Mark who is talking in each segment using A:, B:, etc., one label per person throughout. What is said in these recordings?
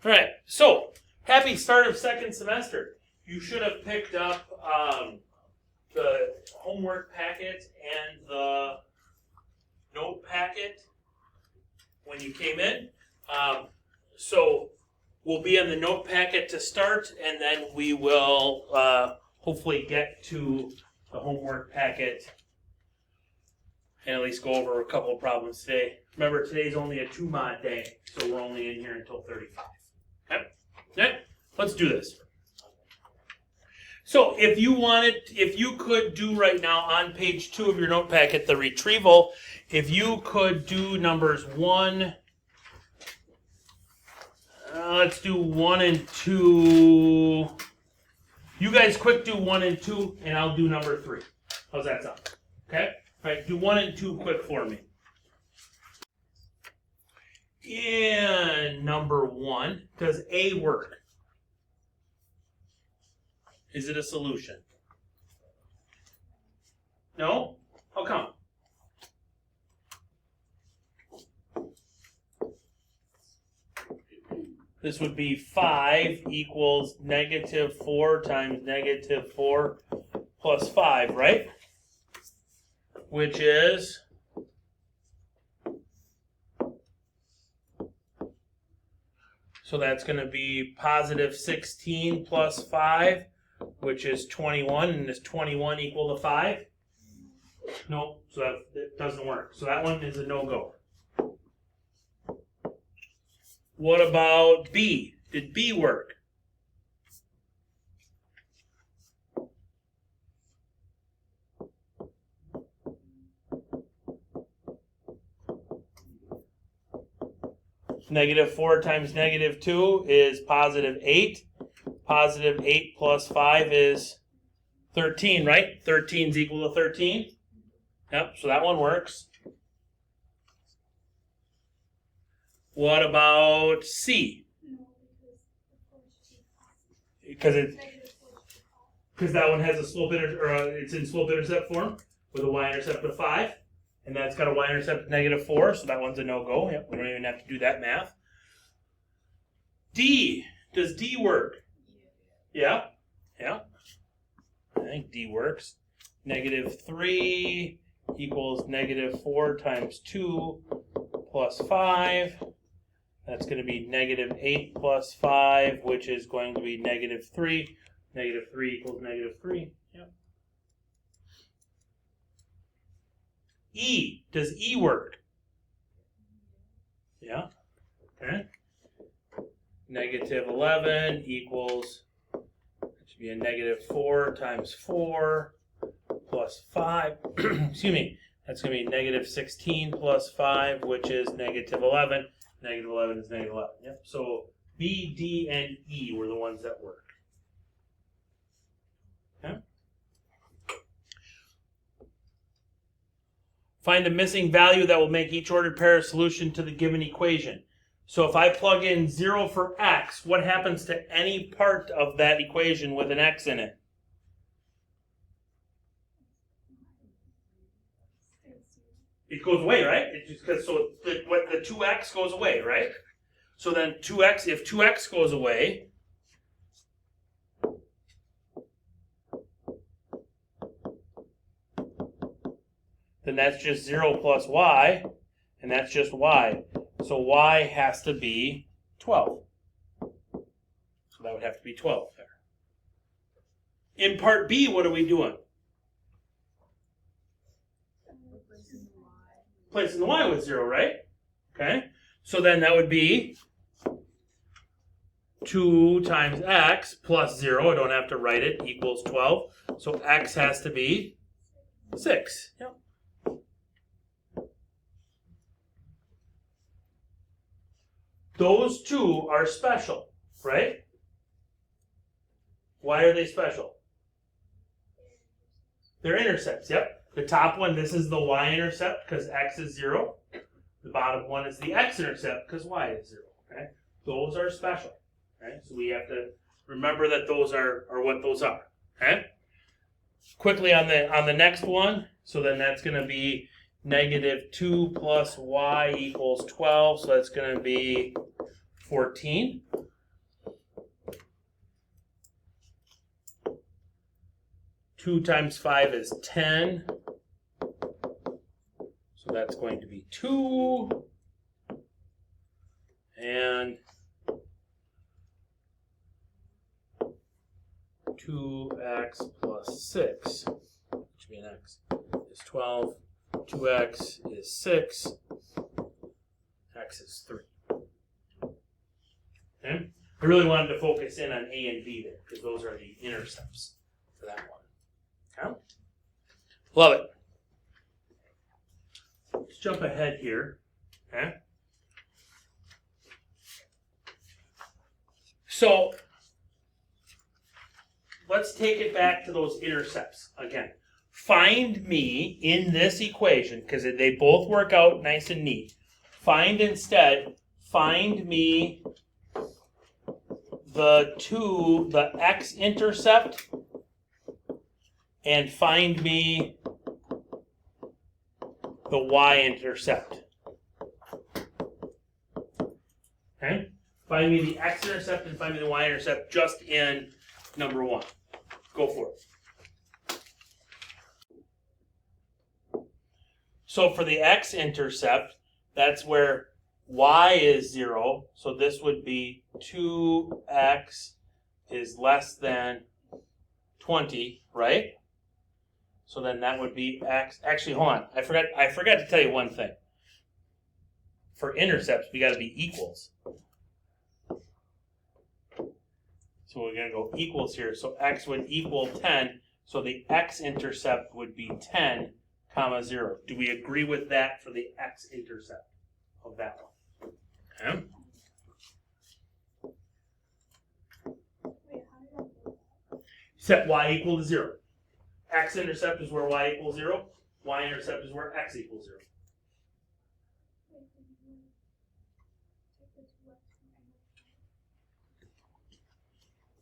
A: All right, so happy start of second semester. You should have picked up the homework packet and the note packet when you came in. So we'll be on the note packet to start, and then we will hopefully get to the homework packet and at least go over a couple of problems today. Remember, today's only a 2-mod day, so we're only in here until 35. Okay, let's do this. So if you could do right now on page 2 of your note packet, the retrieval, if you could do numbers 1, let's do 1 and 2. You guys quick do 1 and 2, and I'll do number 3. How's that sound? Okay? All right, do 1 and 2 quick for me. In number 1, does A work? Is it a solution? No? How come? This would be 5 equals -4 times -4 plus 5, right? Which is so that's going to be positive 16 plus 5, which is 21, and is 21 equal to 5? No, so that doesn't work. So that one is a no-go. What about B? Did B work? -4 times -2 is positive 8. Positive 8 plus 5 is 13, right? 13 is equal to 13. Yep, so that one works. What about C? Because that one has a slope it's in slope intercept form with a y-intercept of 5. And that's got a y-intercept of -4, so that one's a no-go. Yep, we don't even have to do that math. D. Does D work? Yeah? Yeah. I think D works. -3 equals -4 times 2 plus 5. That's going to be -8 plus 5, which is going to be -3. -3 equals -3. Yep. E. Does E work? Yeah. Okay. -11 equals, it should be a -4 times 4 plus 5. Excuse me. That's going to be -16 plus 5, which is -11. -11 is -11. Yep. So B, D, and E were the ones that work. Okay. Find a missing value that will make each ordered pair a solution to the given equation. So if I plug in 0 for x, what happens to any part of that equation with an x in it? It goes away, right? It just because the 2x goes away, right? So then 2x, if 2x goes away, then that's just 0 plus y, and that's just y. So y has to be 12. So that would have to be 12 there. In part B, what are we doing? Placing the y with 0, right? Okay. So then that would be 2 times x plus 0, I don't have to write it, equals 12. So x has to be 6. Yep. Those two are special, right? Why are they special? They're intercepts, yep. The top one, this is the y-intercept because x is 0. The bottom one is the x-intercept because y is 0. Okay? Those are special. Okay? So we have to remember that those are what those are. Okay? Quickly on the next one, so then that's going to be -2 plus y equals 12, so that's going to be 14. 2 times 5 is 10. So that's going to be 2. And 2x plus 6, which would be an x, is 12. 2x is 6. X is 3. Okay? I really wanted to focus in on A and B there, because those are the intercepts for that one. Okay? Love it. Let's jump ahead here. Okay? So, let's take it back to those intercepts again. Find me in this equation, because they both work out nice and neat. Find me the x-intercept, and find me the y-intercept. Okay? Find me the x-intercept and find me the y-intercept just in number 1. Go for it. So for the x-intercept, that's where y is 0. So this would be 2x is less than 20, right? So then that would be x. Actually, hold on. I forgot to tell you one thing. For intercepts, we got to be equals. So we're going to go equals here. So x would equal 10. So the x-intercept would be 10, comma 0. Do we agree with that for the x-intercept of that one? Okay. Set y equal to 0. X-intercept is where y equals 0. Y-intercept is where x equals 0.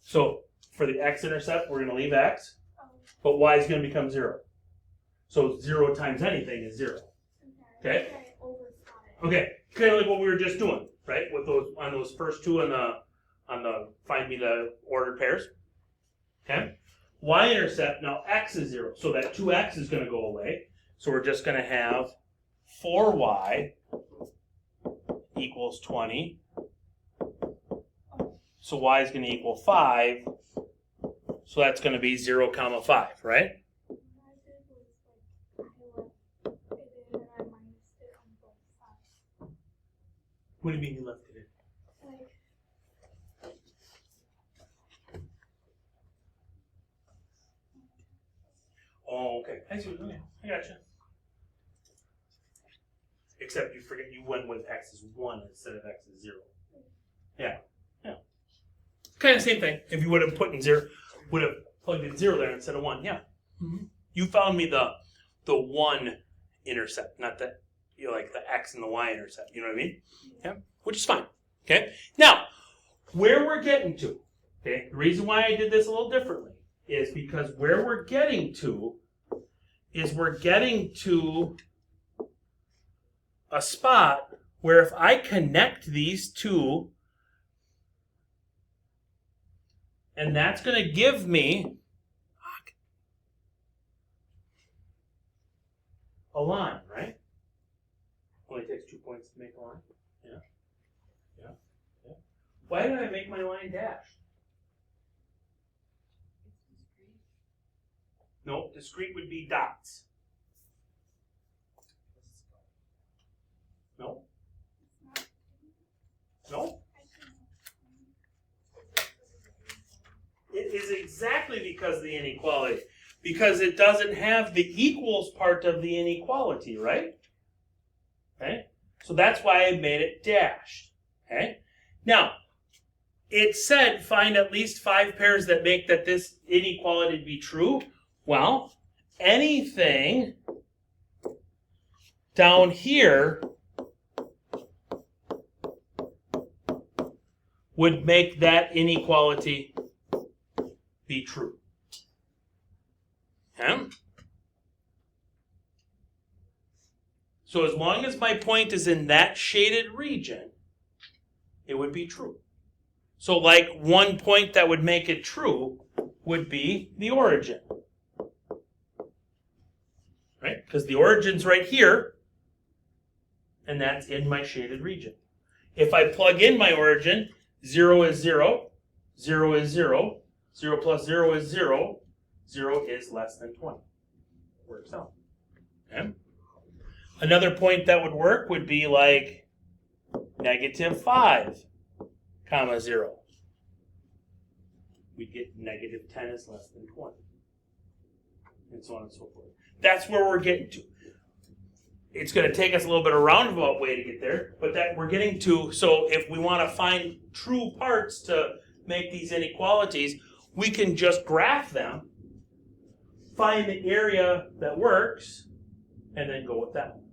A: So for the x-intercept, we're going to leave x, but y is going to become 0. So 0 times anything is 0. Okay? Okay, kind of like what we were just doing, right? With those on those first two on the find me the ordered pairs. Okay? Y-intercept, now x is 0, so that 2x is going to go away. So we're just going to have 4y equals 20. So y is going to equal 5. So that's going to be 0, comma 5, right? What do you mean you left it in? Oh, okay. I see what you're doing. I gotcha. Except you forget you went with x is 1 instead of x is 0. Yeah. Yeah. Kind of same thing. If you would have put in 0, would have plugged in 0 there instead of 1. Yeah. Mm-hmm. You found me the 1 intercept, not the like the x and the y intercept. You know what I mean? Yeah. Which is fine. Okay. Now, where we're getting to, okay, the reason why I did this a little differently is because where we're getting to is we're getting to a spot where if I connect these two, and that's going to give me a line, right? Only takes 2 points to make a line. Yeah. Yeah. Yeah. Why did I make my line dashed? No, discrete would be dots. No. No. It is exactly because of the inequality. Because it doesn't have the equals part of the inequality, right? Okay? So that's why I made it dashed. Okay? Now, it said find at least 5 pairs that make that this inequality be true. Well, anything down here would make that inequality be true. Okay? So as long as my point is in that shaded region, it would be true. So like one point that would make it true would be the origin. right? Because the origin's right here, and that's in my shaded region. If I plug in my origin, 0 is 0, 0 is 0, 0 plus 0 is 0, 0 is less than 20. Works out. Okay? Another point that would work would be like -5, comma 0. We get -10 is less than 20. And so on and so forth. That's where we're getting to. It's going to take us a little bit of a roundabout way to get there, but that we're getting to. So if we want to find true parts to make these inequalities, we can just graph them, find the area that works, and then go with that one.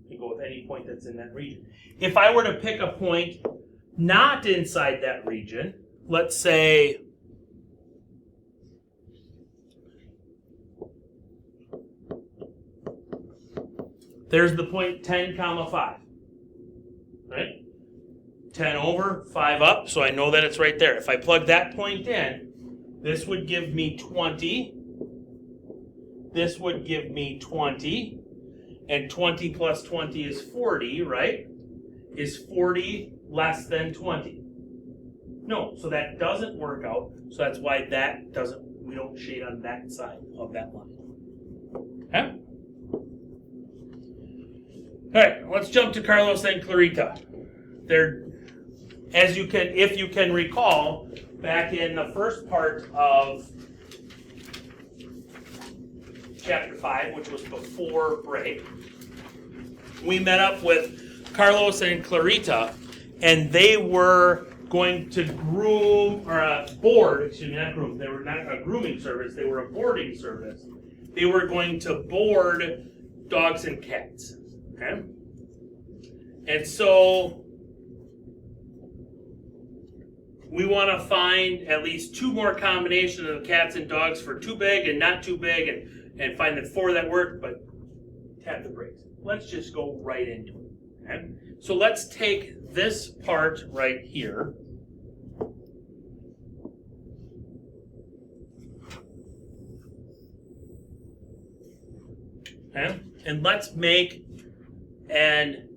A: You go with any point that's in that region. If I were to pick a point not inside that region, let's say there's the point 10, comma 5, right? 10 over, 5 up, so I know that it's right there. If I plug that point in, this would give me 20. This would give me 20. And 20 plus 20 is 40, right? Is 40 less than 20? No, so that doesn't work out. So that's why that doesn't, we don't shade on that side of that line. Okay? All right, let's jump to Carlos and Clarita. They're, as you can, if you can recall, back in the first part of chapter 5, which was before break, we met up with Carlos and Clarita, and they were going to groom, or board, excuse me, not groom, they were not a grooming service, they were a boarding service. They were going to board dogs and cats, okay? And so we want to find at least 2 more combinations of cats and dogs for too big and not too big, and find the 4 that work, but tap the brakes. Let's just go right into it. Okay? So let's take this part right here. Okay? And let's make an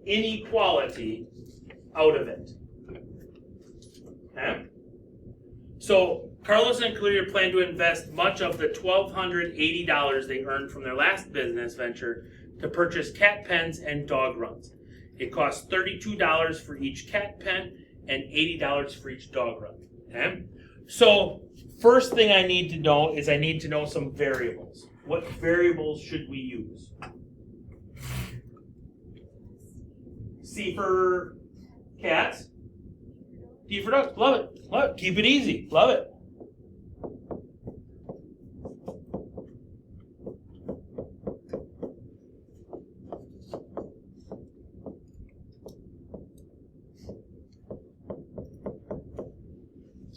A: inequality out of it. Okay? So Carlos and Clarita plan to invest much of the $1,280 they earned from their last business venture to purchase cat pens and dog runs. It costs $32 for each cat pen and $80 for each dog run. Okay? So first thing I need to know is I need to know some variables. What variables should we use? C for cats. D for dogs. Love it. Love it. Keep it easy. Love it.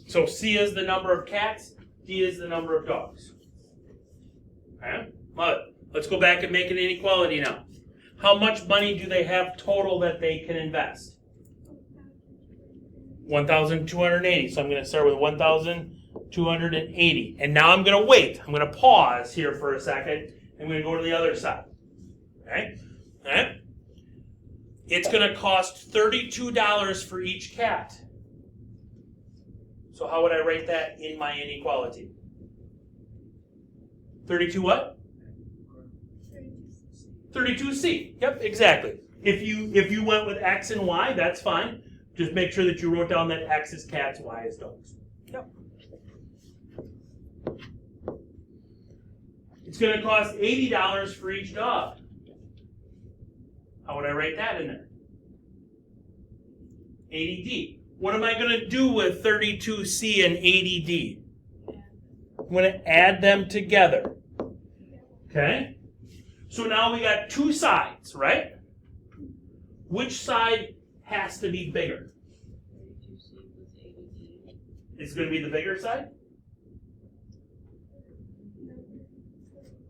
A: So C is the number of cats, D is the number of dogs. Okay? Love it. Let's go back and make an inequality now. How much money do they have total that they can invest? 1,280. So I'm going to start with 1,280. And now I'm going to wait. I'm going to pause here for a second. I'm going to go to the other side. Okay? Okay? It's going to cost $32 for each cat. So how would I write that in my inequality? 32 what? 32C. Yep, exactly. If you went with X and Y, that's fine. Just make sure that you wrote down that X is cats, Y is dogs. Yep. It's going to cost $80 for each dog. How would I write that in there? 80D. What am I going to do with 32C and 80D? I'm going to add them together. Okay? So now we got 2 sides, right? Which side has to be bigger? It's going to be the bigger side?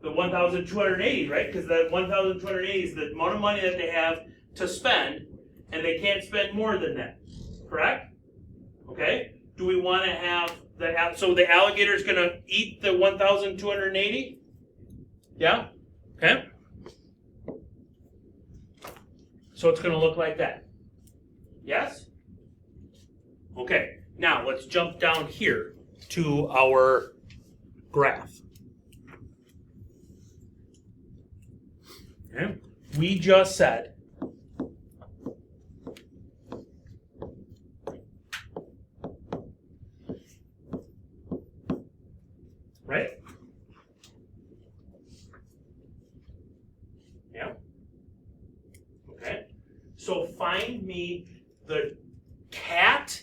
A: The 1,280, right? Because the 1,280 is the amount of money that they have to spend, and they can't spend more than that. Correct? Okay? Do we want to have so the alligator is going to eat the 1,280? Yeah? Okay? So it's going to look like that. Yes? Okay, now let's jump down here to our graph. Okay? We just said right? Yeah. Okay. So find me the cat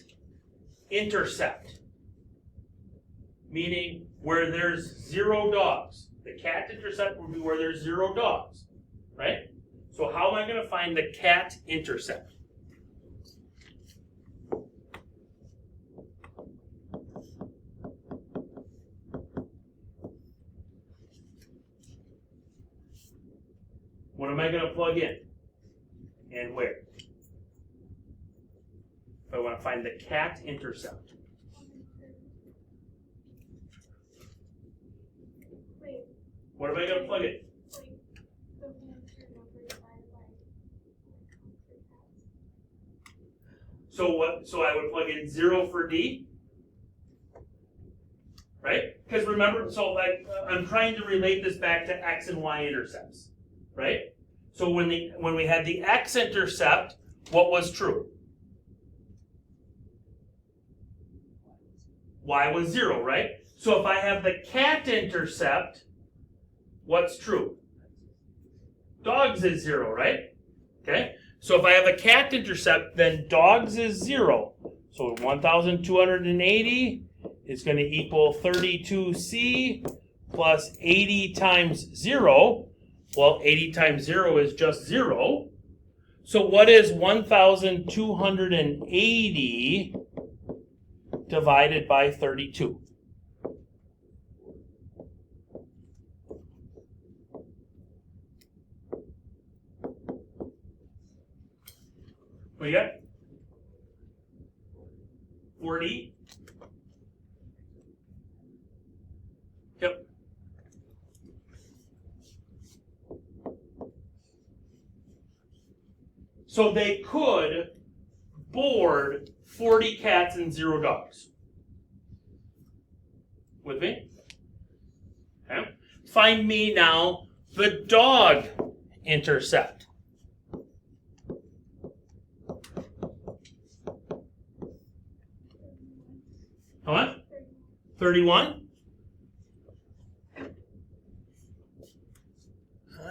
A: intercept, meaning where there's 0 dogs. The cat intercept would be where there's 0 dogs, right? So how am I going to find the cat intercept? What am I going to plug in? And where? If I want to find the cat intercept.
B: Wait.
A: What am I going to plug in? So what? So I would plug in 0 for D, right? Because remember, so like I'm trying to relate this back to x and y intercepts, right? So when we had the x-intercept, what was true? Y was 0, right? So if I have the cat-intercept, what's true? Dogs is 0, right? Okay? So if I have a cat-intercept, then dogs is 0. So 1,280 is going to equal 32c plus 80 times 0. Well, 80 times 0 is just 0. So what is 1,280 divided by 32? What you got? 40? Yep. So they could board 40 cats and 0 dogs. With me? Okay. Find me now the dog intercept. How much? 31?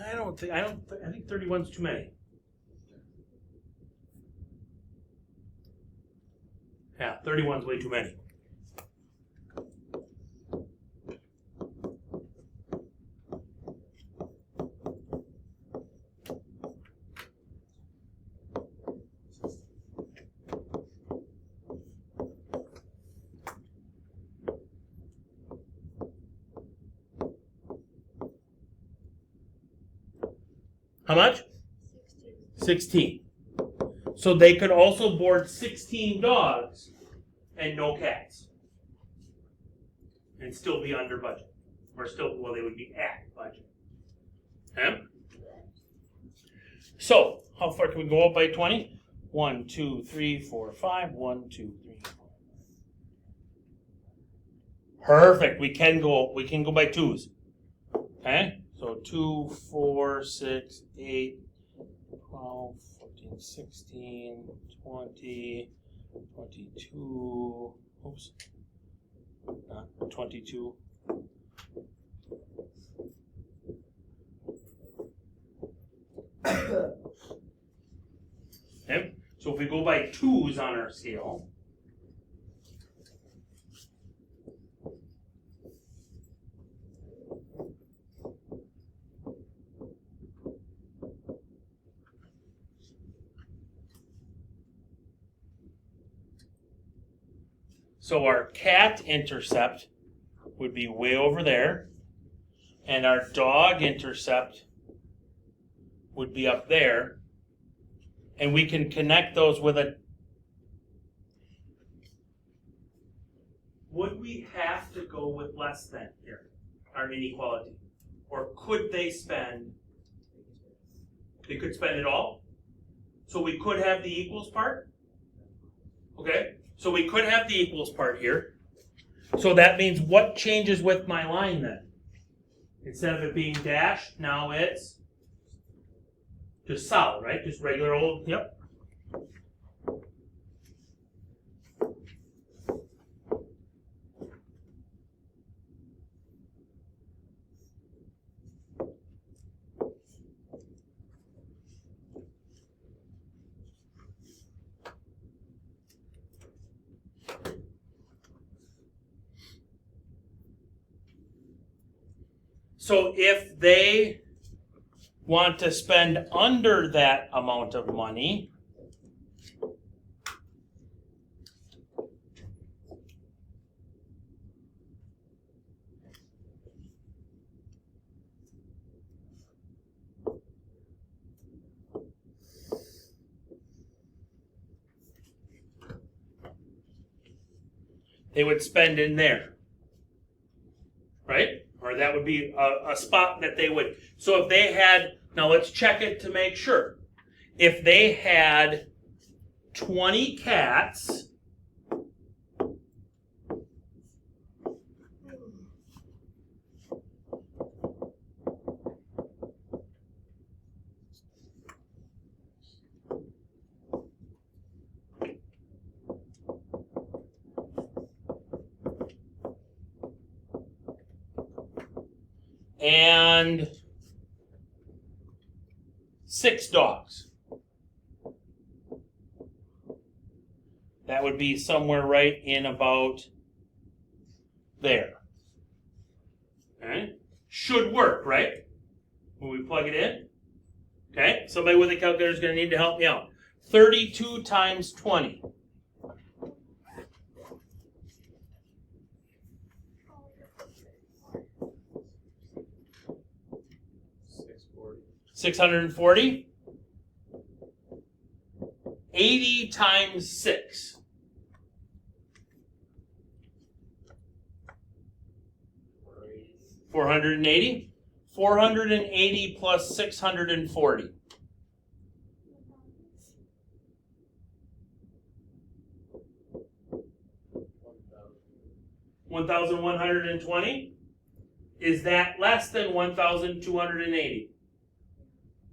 A: I think 31's too many. Yeah, 31's way too many. How much? 16. So they could also board 16 dogs and no cats. And still be under budget. Or still, well, they would be at budget. Okay? So, how far can we go up by 20? 1, 2, 3, 4, 5. 1, 2, 3, 4. Perfect. We can go by twos. Okay? So 2, 4, 6, 8, 12, 14, 16, 20, 22. Oops. Not 22. Okay? So if we go by twos on our scale, so our cat intercept would be way over there, and our dog intercept would be up there, and we can connect those with a... Would we have to go with less than here, our inequality? or could they spend? They could spend it all. So we could have the equals part. Okay, so we could have the equals part here. So that means what changes with my line then? Instead of it being dashed, now it's just solid, right? Just regular old, yep. So if they want to spend under that amount of money, they would spend in there, right? Or that would be a spot that they would. So if they had, now let's check it to make sure. If they had 20 cats, and 6 dogs. That would be somewhere right in about there. Okay? Should work, right? When we plug it in. Okay? Somebody with a calculator is going to need to help me out. 32 times 20. 640. 80 times 6. 480. 480 plus 640. 1,120. Is that less than 1,280?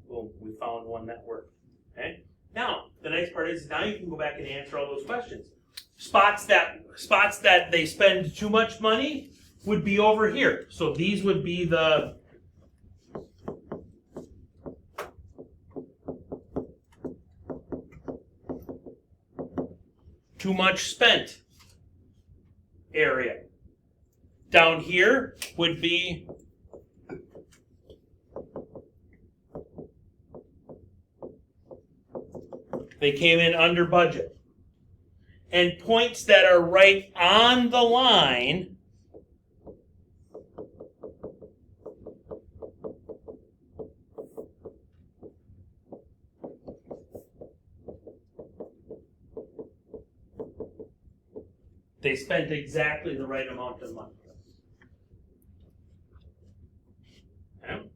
A: Boom, we found one that worked. Okay. Now, the nice part is now you can go back and answer all those questions. Spots that they spend too much money would be over here. So these would be the too much spent area. Down here would be they came in under budget. And points that are right on the line they spent exactly the right amount of money. Okay.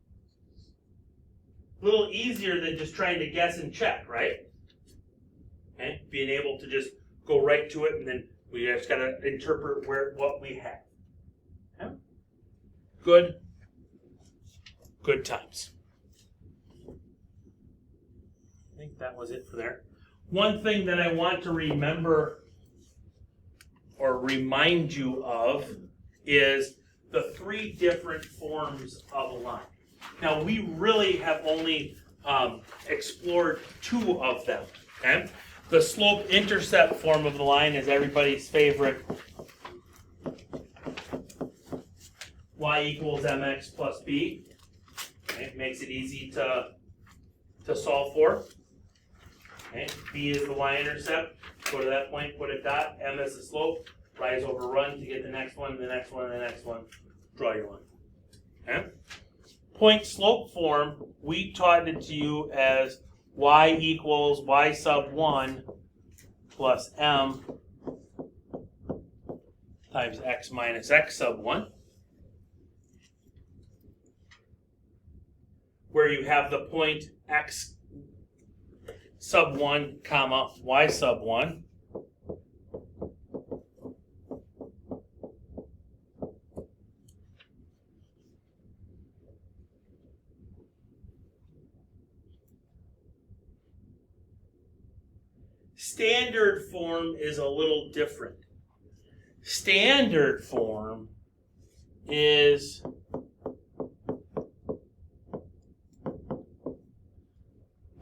A: A little easier than just trying to guess and check, right? Okay. Being able to just go right to it, and then we just got to interpret what we have. Okay. Good times. I think that was it for there. One thing that I want to remember or remind you of is the 3 different forms of a line. Now, we really have only explored 2 of them. Okay? The slope-intercept form of the line is everybody's favorite. Y equals mx plus b. Okay? It makes it easy to solve for. Okay? B is the y-intercept. Go to that point, put a dot. M is the slope. Rise over run to get the next one, the next one, the next one. Draw your line. Okay? Point slope form, we taught it to you as y equals y sub 1 plus m times x minus x sub 1. where you have the point x sub 1 comma y sub 1. Standard form is a little different. Standard form is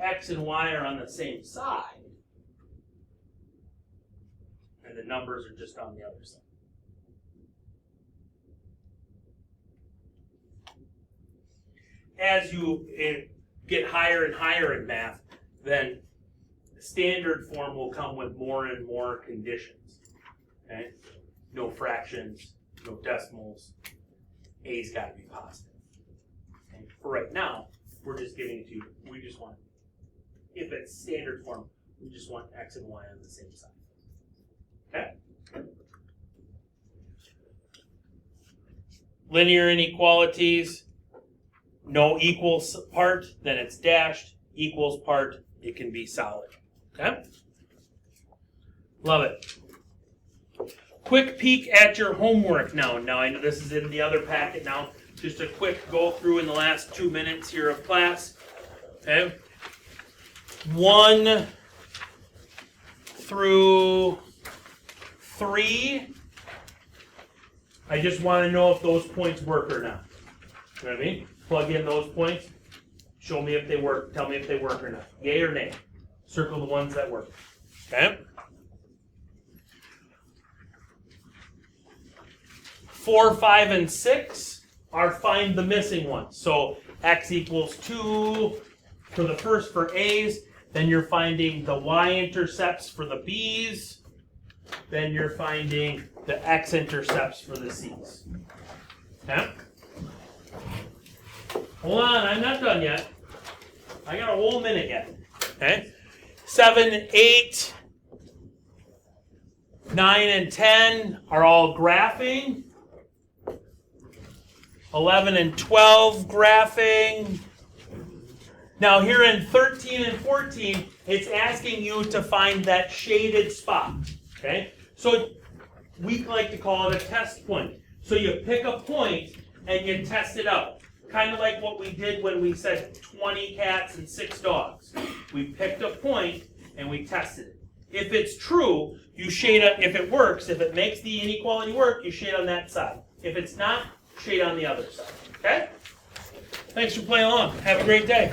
A: x and y are on the same side, and the numbers are just on the other side. As you get higher and higher in math, then standard form will come with more and more conditions. Okay? No fractions, no decimals. A's got to be positive. Okay? For right now, we're just getting to, we just want, if it's standard form, we just want x and y on the same side. Okay? Linear inequalities, no equals part, then it's dashed. Equals part, it can be solid. Okay? Love it. Quick peek at your homework now. Now, I know this is in the other packet now. Just a quick go through in the last 2 minutes here of class. Okay? 1 through 3. I just want to know if those points work or not. You know what I mean? Plug in those points. Show me if they work. Tell me if they work or not. Yay or nay. Circle the ones that work. Okay? 4, 5, and 6 are find the missing ones. So x equals 2 for the first for A's. Then you're finding the y-intercepts for the B's. Then you're finding the x-intercepts for the C's. Okay? Hold on, I'm not done yet. I got a whole minute yet. Okay? 7, 8, 9, and 10 are all graphing. 11 and 12 graphing. Now here in 13 and 14, it's asking you to find that shaded spot. Okay? So we like to call it a test point. So you pick a point and you test it out. Kind of like what we did when we said 20 cats and 6 dogs. We picked a point and we tested it. If it's true, you shade it. If it works, if it makes the inequality work, you shade on that side. If it's not, shade on the other side. Okay? Thanks for playing along. Have a great day.